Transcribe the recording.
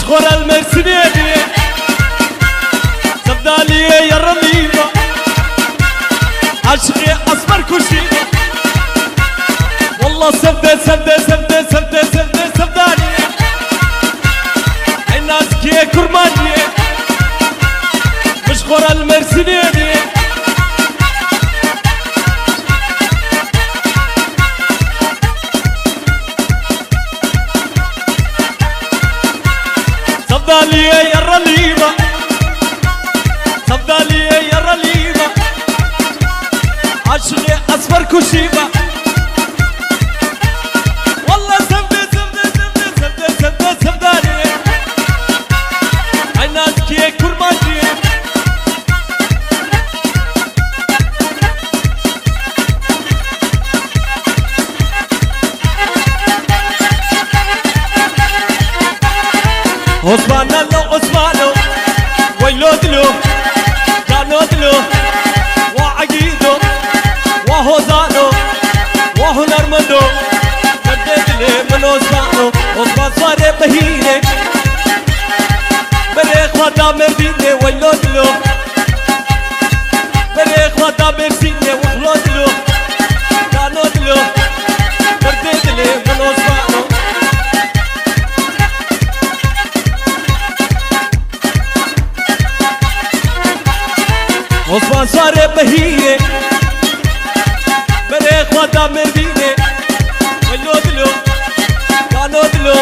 مشخورة المرسنيني سبدالية يا رميمة عشقي أصفر كوشيمة والله سبدة سبدة سبدة سبدة سبدة سبدالية الناس كي كرمانية مشخورة المرسنيني سبدالية يا رليمة سبدالية يا رليمة عشقي أصفر كوشيمة والله سبدة سبدة سبدة سبدة سبدة سبدالية الناس كي كرمانية عثمان الله عثمانو ويلو دلو كانو دلو وعقيدو وهوزانو وهنرمندو بددلي من عثمانو عثمان صار بهينه بريخ ودا مردينه ويلو دلو بريخ ودا مردينه وخلو دلو كانو دلو بددلي من عثمانو عثمان صار بهية بريخ ودا مردينه ولو دلو كانو دلو